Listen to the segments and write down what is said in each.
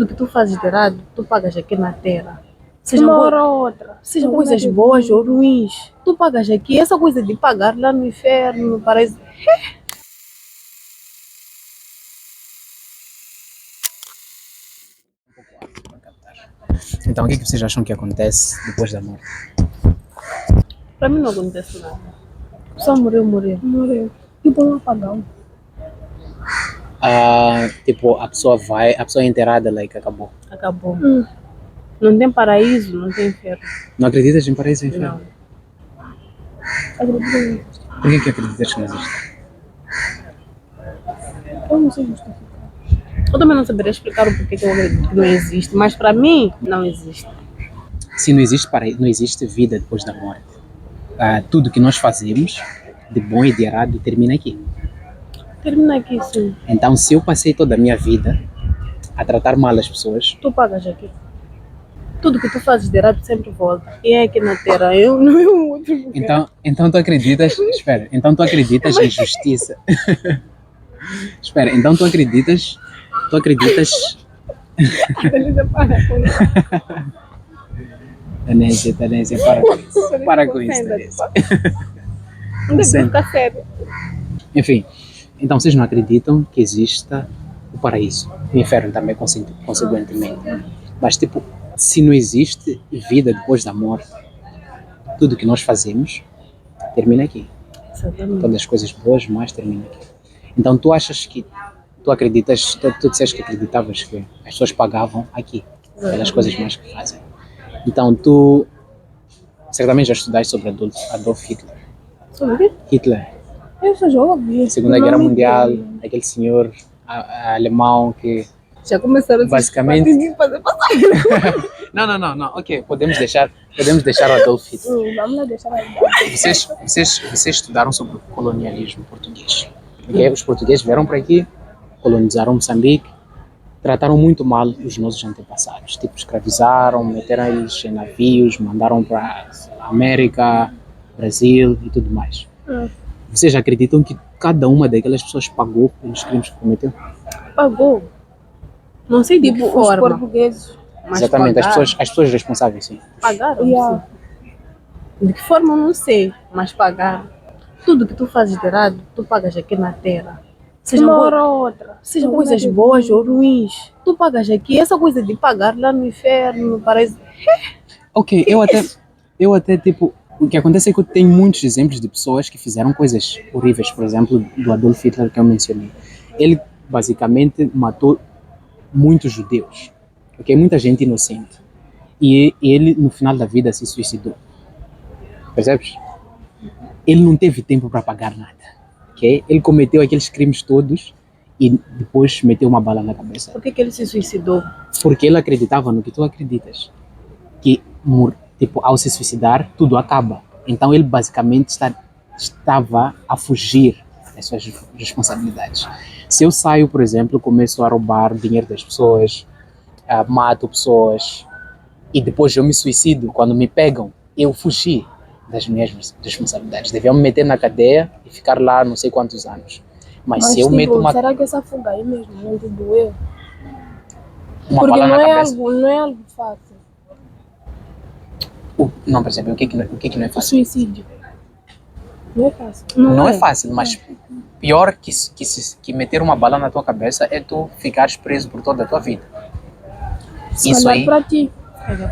Tudo que tu fazes de errado, tu pagas aqui na terra. Uma hora ou outra. Sejam coisas boas ou ruins, tu pagas aqui. Essa coisa de pagar lá no inferno, no paraíso. Então, o que é que vocês acham que acontece depois da morte? Pra mim não acontece nada. Só morreu. Morreu. Tipo um apagão. Tipo, a pessoa é enterrada lá e acabou. Acabou. Não tem paraíso, não tem inferno. Não acreditas em paraíso e inferno? Não. Acredito. Por que acreditas que não existe? Eu não sei justificar. Eu também não saberia explicar o porquê que eu acredito que não existe, mas pra mim, não existe. Se não existe paraíso, não existe vida depois da morte. Tudo que nós fazemos, de bom e de errado, termina aqui. Termina aqui, sim. Então, se eu passei toda a minha vida a tratar mal as pessoas, Tu pagas aqui. Tudo que tu fazes de errado sempre volta. E é aqui na terra, eu não é um outro lugar. então tu acreditas, espera, então tu acreditas em justiça. Espera, então tu acreditas, Beleza, para com isso. Tanésia, para com isso, Tanésia. Não deve ficar sério. Enfim, então vocês não acreditam que exista o paraíso, o inferno também consequentemente. Mas tipo, se não existe vida depois da morte, tudo que nós fazemos termina aqui. Exatamente. Todas as coisas boas, mais termina aqui. Então tu achas que, tu acreditas, tu disseste que acreditavas que as pessoas pagavam aqui, pelas coisas mais que fazem. Então tu certamente já estudaste sobre Adolf Hitler. Sobre o quê? Hitler, Eu só já ouvi. Segunda Guerra Mundial, aquele senhor alemão que Já começaram basicamente... a fazer passar. Não, ok, podemos deixar o Adolf Hitler. Vamos lá deixar aí. Vocês estudaram sobre o colonialismo português. Okay? Os portugueses vieram para aqui, colonizaram Moçambique, trataram muito mal os nossos antepassados. Tipo, escravizaram, meteram eles em navios, mandaram para a América, Brasil e tudo mais. Vocês acreditam que cada uma daquelas pessoas pagou pelos crimes que cometeu? Pagou. Não sei de que Os forma. portugueses. Mas Exatamente, pagaram. as pessoas responsáveis, sim. Pagaram, Yeah. sim. De que forma eu não sei, mas pagaram. Tudo que tu fazes de errado, tu pagas aqui na terra. Uma hora ou outra. Sejam coisas boas ou ruins, tu pagas aqui. Essa coisa de pagar lá no inferno, no paraíso. Ok, eu até tipo, o que acontece é que eu tenho muitos exemplos de pessoas que fizeram coisas horríveis, por exemplo, do Adolf Hitler que eu mencionei. Ele basicamente matou muitos judeus, ok? Muita gente inocente. E ele, no final da vida, se suicidou. Percebes? Ele não teve tempo para pagar nada, ok? Ele cometeu aqueles crimes todos e depois meteu uma bala na cabeça. Por que ele se suicidou? Porque ele acreditava no que tu acreditas. Que, tipo, ao se suicidar, tudo acaba. Então ele basicamente estava a fugir das suas responsabilidades. Se eu saio, por exemplo, começo a roubar dinheiro das pessoas, mato pessoas, e depois eu me suicido, quando me pegam, eu fugi das minhas responsabilidades. Deviam me meter na cadeia e ficar lá não sei quantos anos. Mas se eu tipo, meto uma será que essa fuga aí mesmo não te doeu? Porque Porque bala na não é, cabeça... não é algo fácil. Não, por exemplo, o que que não é O fácil? suicídio. Não é fácil. Não é fácil, mas pior que meter uma bala na tua cabeça é tu ficares preso por toda a tua vida. Isso aí... para ti.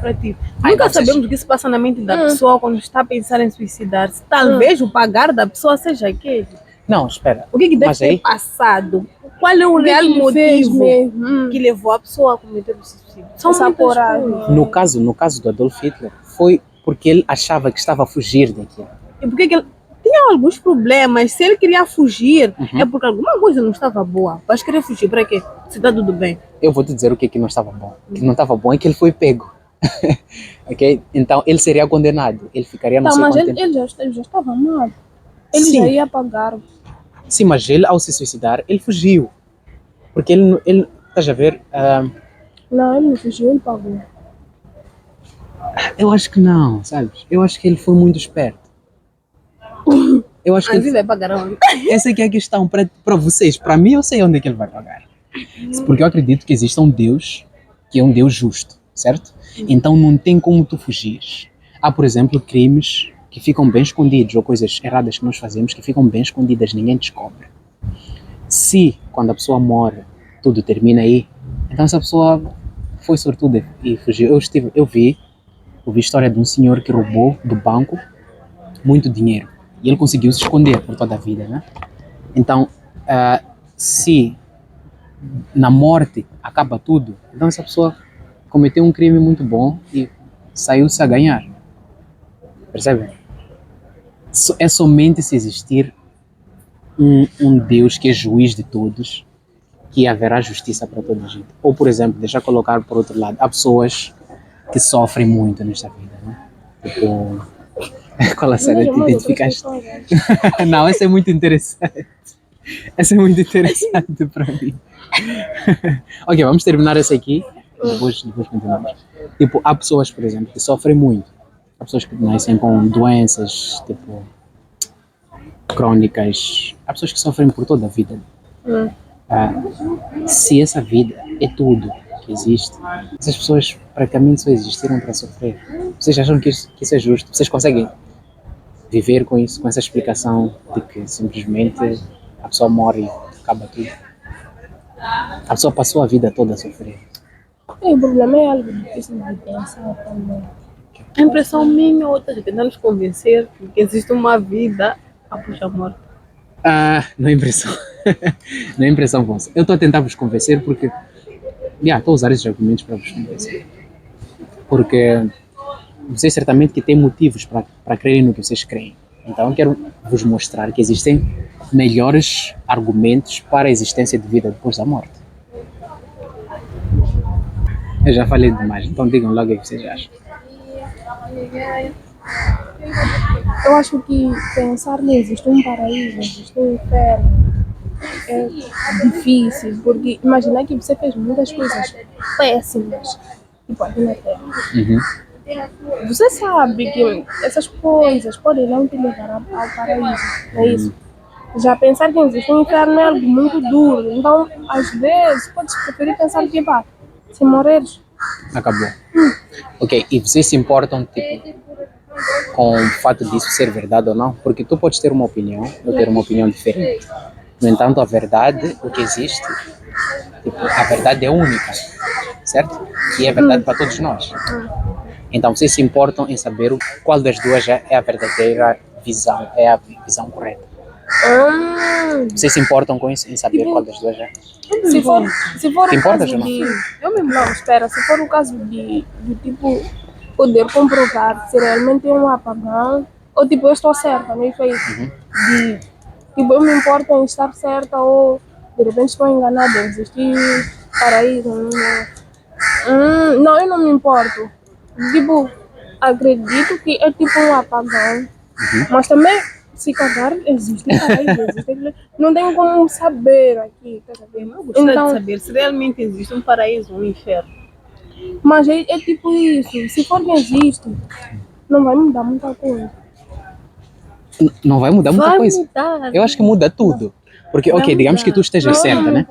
Para ti. Ai, Nunca não, vocês- sabemos o que se passa na mente da pessoa quando está a pensar em suicidar-se. Talvez o pagar da pessoa seja aquele. Não, espera. O que deve Mas ter aí- passado? Qual é o O que real que ele fez motivo mesmo? que levou a pessoa a cometer o suicídio? São Essa muitas coragem. coisas. No caso do Adolf Hitler, foi porque ele achava que estava a fugir daquilo. E por que ele tinha alguns problemas? Se ele queria fugir, é porque alguma coisa não estava boa. Vais querer fugir para quê? Se está tudo bem. Eu vou te dizer o que não estava bom. O que não estava bom é que ele foi pego. Ok? Então ele seria condenado. Ele ficaria não Tá, sei mas quanto ele tempo. já estava mal. Ele Sim. já ia pagar. Sim, mas ele, ao se suicidar, ele fugiu. Porque ele estás a ver? Não, ele não fugiu, ele pagou. Eu acho que não, sabes? Eu acho que ele foi muito esperto. Eu acho que Mas ele vai pagar aonde? essa aqui é a questão para vocês. Para mim, eu sei onde é que ele vai pagar. Porque eu acredito que exista um Deus que é um Deus justo, certo? Então não tem como tu fugir. Há, por exemplo, crimes que ficam bem escondidos ou coisas erradas que nós fazemos que ficam bem escondidas, ninguém descobre. Se, quando a pessoa morre, tudo termina aí, então essa pessoa foi sortuda e fugiu. Eu vi a história de um senhor que roubou do banco muito dinheiro e ele conseguiu se esconder por toda a vida, né? Então, se na morte acaba tudo, então essa pessoa cometeu um crime muito bom e saiu-se a ganhar. Percebe? É somente se existir um Deus que é juiz de todos que haverá justiça para toda a gente. Ou, por exemplo, deixa eu colocar por outro lado, há pessoas que sofrem muito nesta vida, né? Tipo, qual a série te identificaste? Não, essa é muito interessante. Essa é muito interessante para mim. Ok, vamos terminar essa aqui. Depois continuamos. Tipo, há pessoas, por exemplo, que sofrem muito. Há pessoas que nascem com doenças, tipo, crônicas. Há pessoas que sofrem por toda a vida. Se essa vida é tudo que existe, essas pessoas praticamente só existiram para sofrer. Vocês acham que isso é justo? Vocês conseguem viver com isso, com essa explicação de que simplesmente a pessoa morre e acaba tudo? A pessoa passou a vida toda a sofrer. O problema é algo difícil de pensar também. A impressão minha ou outra tentando nos convencer que existe uma vida após a morte. Não é impressão. Não é impressão vossa. Eu estou a tentar vos convencer porque estou a usar esses argumentos para vos convencer. Porque vocês certamente que têm motivos para crerem no que vocês creem. Então eu quero vos mostrar que existem melhores argumentos para a existência de vida depois da morte. Eu já falei demais, então digam logo o que vocês acham. Eu acho que pensar que existe um paraíso, existe um inferno, é difícil, porque imagina que você fez muitas coisas péssimas, tipo aqui na Terra. Você sabe que essas coisas podem não te levar ao paraíso, não é isso? Já pensar que existe um inferno é algo muito duro, então às vezes podes preferir pensar que, se morreres, acabou. Ok, e vocês se importam, tipo, com o fato disso ser verdade ou não? Porque tu podes ter uma opinião, eu ter uma opinião diferente. No entanto, a verdade, o que existe, tipo, a verdade é única, certo? E é verdade para todos nós. Então, vocês se importam em saber qual das duas é a verdadeira visão, é a visão correta. Vocês se importam com isso, em saber qual das duas é? se for o importas caso ou não? de... Não, espera, se for o caso de tipo, poder comprovar se realmente é um apagão, ou tipo, eu estou certa, não é isso aí? Tipo, eu me importo em estar certa ou de repente estou enganada, existe paraíso, não, eu não me importo. Tipo, acredito que é tipo um apagão, mas também se cagar existe paraíso, existe, não tem como saber aqui, tá sabendo? Eu gostaria de saber se realmente existe um paraíso ou um inferno. Mas é tipo isso, se for que existe, não vai mudar muita coisa. Não vai mudar muita coisa. Mudar. Eu acho que muda tudo. Porque, ok, digamos que tu estejas certa, né?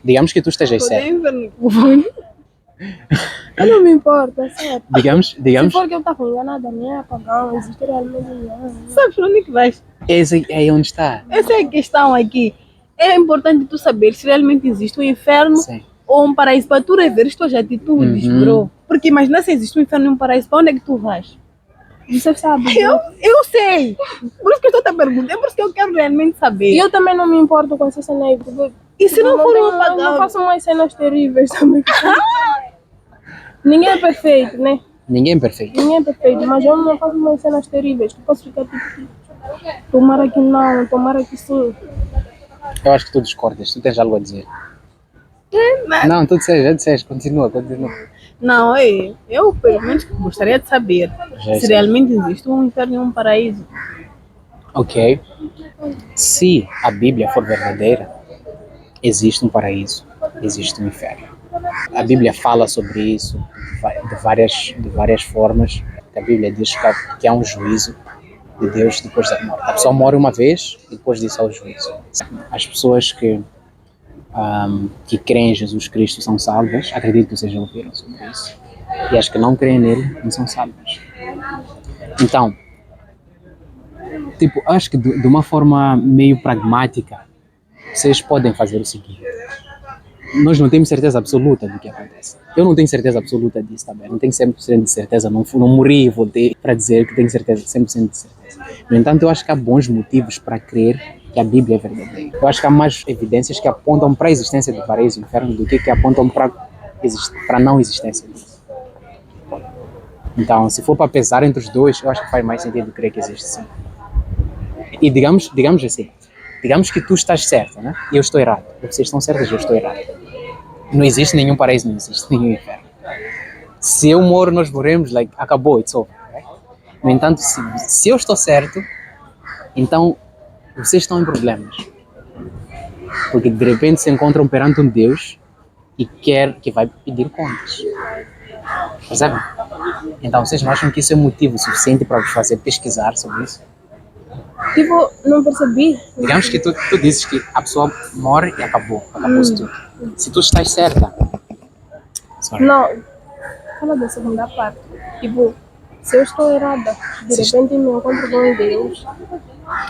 Digamos que tu estejas certa. Eu não me importo, é certo. Digamos, Se for que eu estava enganada, nem é apagão, existe realmente engano. Sabes para onde é que vais? esse é aí onde está. Essa é a questão aqui. É importante tu saber se realmente existe um inferno Sim. ou um paraíso para tu rever as tuas atitudes, bro. Porque imagina se existe um inferno e um paraíso, para onde é que tu vais? Você sabe. Eu sei. Por isso que eu estou te perguntando, é por isso que eu quero realmente saber. E eu também não me importo com essa cena aí, porque E se não for um eu não apagão? faço mais cenas terríveis também. Ninguém é perfeito, né? Ninguém é perfeito. Ninguém é perfeito, mas eu não faço mais cenas terríveis. Tu posso ficar tipo, tomara que não, tomara que sim. Eu acho que tu discordas, tu tens algo a dizer. Não, tu disseste, continua. Não, eu pelo menos gostaria de saber Já se sei. realmente existe um inferno e um paraíso. Ok. Se a Bíblia for verdadeira, existe um paraíso, existe um inferno. A Bíblia fala sobre isso de várias formas. A Bíblia diz que há um juízo de Deus depois da morte. A pessoa morre uma vez e depois disso há o juízo. As pessoas que que creem em Jesus Cristo são salvas. Acredito que vocês já ouviram sobre isso. E as que não creem nele não são salvas. Então, tipo, acho que de uma forma meio pragmática, vocês podem fazer o seguinte. Nós não temos certeza absoluta do que acontece. Eu não tenho certeza absoluta disso também. Não tenho 100% de certeza. Não morri e voltei para dizer que tenho certeza, 100% de certeza. No entanto, eu acho que há bons motivos para crer que a Bíblia é verdadeira. Eu acho que há mais evidências que apontam para a existência do paraíso e do inferno do que apontam para a não existência disso. Então, se for para pesar entre os dois, eu acho que faz mais sentido crer que existe sim. E digamos assim, digamos que tu estás certo, né? E eu estou errado. Vocês estão certos e eu estou errado. Não existe nenhum paraíso, não existe nenhum inferno. Se eu moro, nós morremos, acabou, it's over. Right? No entanto, se eu estou certo, então vocês estão em problemas. Porque de repente se encontram perante um Deus e que vai pedir contas. Percebe? Então vocês não acham que isso é motivo suficiente para vos fazer pesquisar sobre isso? Tipo, não percebi. Digamos que tu dizes que a pessoa morre e acabou-se tudo. Se tu estás certa. Sorry. Não, fala da segunda parte. Tipo, se eu estou errada, de repente me encontro com Deus.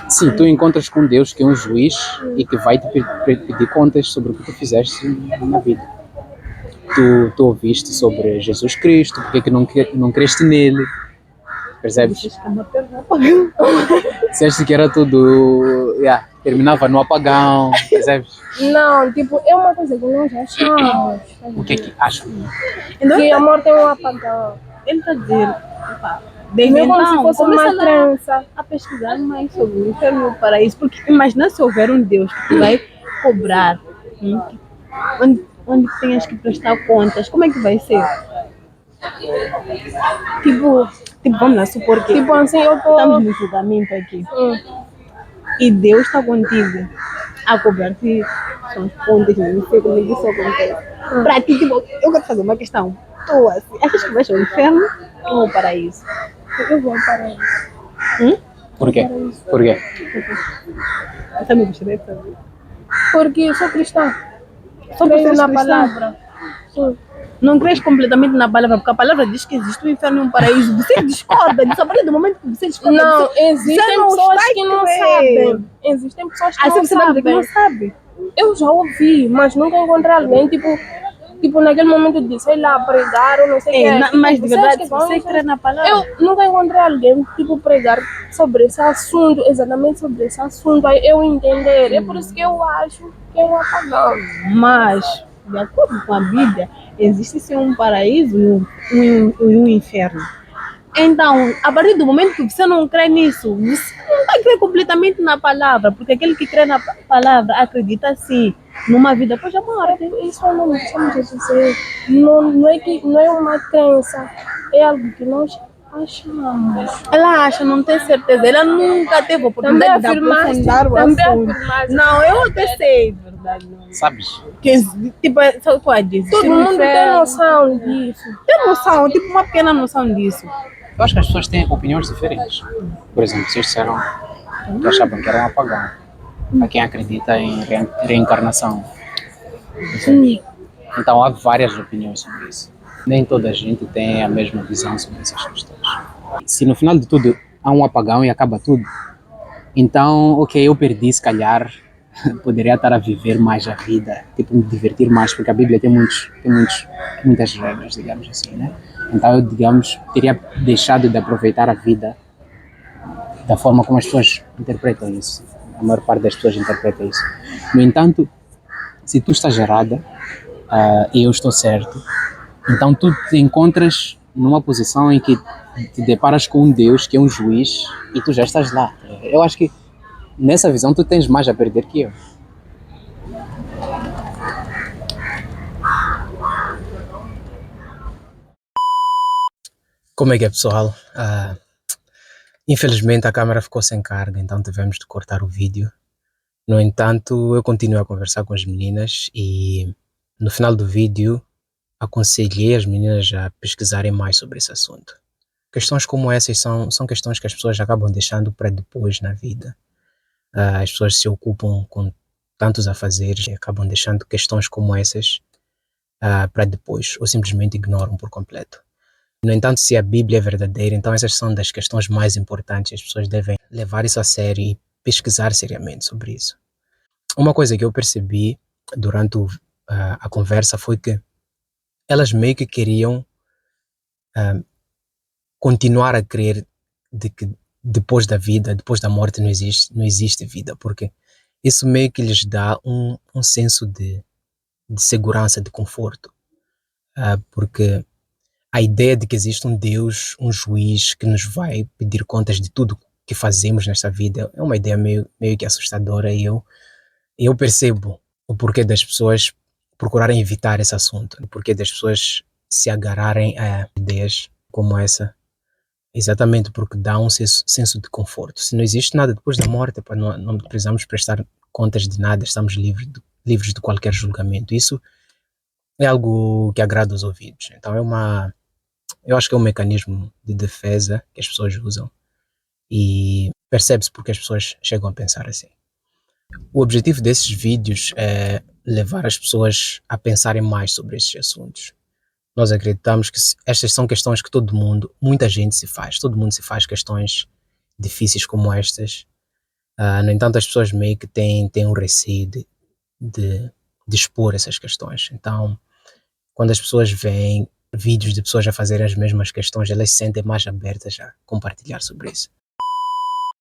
Sim, tu encontras com Deus que é um juiz e que vai te pedir contas sobre o que tu fizeste na vida. Tu ouviste sobre Jesus Cristo, porque é que não creste nele, percebes? Disseste que era tudo, terminava no apagão, percebes? Não, tipo, é uma coisa que nós achamos. O que é que acham? Que a morte é um apagão. Ele está dizendo, Não como se fosse uma crença. a pesquisar mais sobre o inferno e o paraíso, porque imagina se houver um Deus que vai cobrar, onde tenhas que prestar contas, como é que vai ser? Tipo, vamos lá supor que Tipo assim, eu tô... estamos no julgamento aqui e Deus está contigo a cobrar-te suas contas, não sei como é que isso acontece. Para ti, tipo, eu quero fazer uma questão. Tu, assim, achas que vais ao inferno ou ao paraíso? Eu vou para isso. Por quê? Por quê? Eu também gostaria de saber. Porque eu sou cristã. Só Creio porque na és cristã. palavra. Sim. Não crês completamente na palavra, porque a palavra diz que existe um inferno e um paraíso. Você discorda disso, a partir do momento que você discorda Não, disso, existem não pessoas está que não crendo. sabem. Existem pessoas que Assim não você vai dizer que não sabem. sabe. Eu já ouvi, mas nunca encontrei alguém, tipo naquele momento de, sei lá, pregar ou não sei o que. Mas de Vocês verdade, que vão, você crê na palavra. eu nunca encontrei alguém, tipo, pregar sobre esse assunto, exatamente sobre esse assunto, aí eu entender. É por isso que eu acho que é um apagão. Mas, de acordo com a Bíblia, existe sim um paraíso e um inferno. Então, a partir do momento que você não crê nisso, você não vai crer completamente na palavra, porque aquele que crê na palavra acredita sim numa vida após a morte. Isso eu não deixamos de dizer. Não é uma crença, é algo que nós achamos. Ela acha, não tem certeza, ela nunca teve a oportunidade de aprofundar o assunto. Não, eu até sei, verdade. Não. Sabes? Que, tipo, sabe qual diz? Todo mundo tem noção disso. Tem noção, tipo uma pequena noção disso. Eu acho que as pessoas têm opiniões diferentes. Por exemplo, vocês disseram que achavam que era um apagão. Para quem acredita em reencarnação. Então há várias opiniões sobre isso. Nem toda a gente tem a mesma visão sobre essas questões. Se no final de tudo há um apagão e acaba tudo, então, ok, eu perdi, se calhar, poderia estar a viver mais a vida, tipo, me divertir mais, porque a Bíblia tem muitas regras, digamos assim, né? Então eu, digamos, teria deixado de aproveitar a vida da forma como as pessoas interpretam isso. A maior parte das pessoas interpreta isso. No entanto, se tu estás errada e eu estou certo, então tu te encontras numa posição em que te deparas com um Deus que é um juiz e tu já estás lá. Eu acho que nessa visão tu tens mais a perder que eu. Como é que é, pessoal? Infelizmente a câmera ficou sem carga, então tivemos de cortar o vídeo. No entanto, eu continuo a conversar com as meninas e no final do vídeo aconselhei as meninas a pesquisarem mais sobre esse assunto. Questões como essas são questões que as pessoas acabam deixando para depois na vida. As pessoas se ocupam com tantos afazeres e acabam deixando questões como essas para depois, ou simplesmente ignoram por completo. No entanto, se a Bíblia é verdadeira, então essas são das questões mais importantes. As pessoas devem levar isso a sério e pesquisar seriamente sobre isso. Uma coisa que eu percebi durante a conversa foi que elas meio que queriam continuar a crer de que depois da vida, depois da morte não existe vida, porque isso meio que lhes dá um senso de segurança, de conforto, porque a ideia de que existe um Deus, um juiz que nos vai pedir contas de tudo que fazemos nesta vida é uma ideia meio que assustadora, e eu percebo o porquê das pessoas procurarem evitar esse assunto, o porquê das pessoas se agarrarem a ideias como essa, exatamente porque dá um senso de conforto. Se não existe nada depois da morte, pá, não precisamos prestar contas de nada, estamos livres de qualquer julgamento. Isso é algo que agrada os ouvidos. Então eu acho que é um mecanismo de defesa que as pessoas usam, e percebe-se porque as pessoas chegam a pensar assim. O objetivo desses vídeos é levar as pessoas a pensarem mais sobre esses assuntos. Nós acreditamos que estas são questões que muita gente se faz. Todo mundo se faz questões difíceis como estas. No entanto, as pessoas meio que têm um receio de expor essas questões. Então, quando as pessoas veem vídeos de pessoas a fazerem as mesmas questões, elas se sentem mais abertas a compartilhar sobre isso.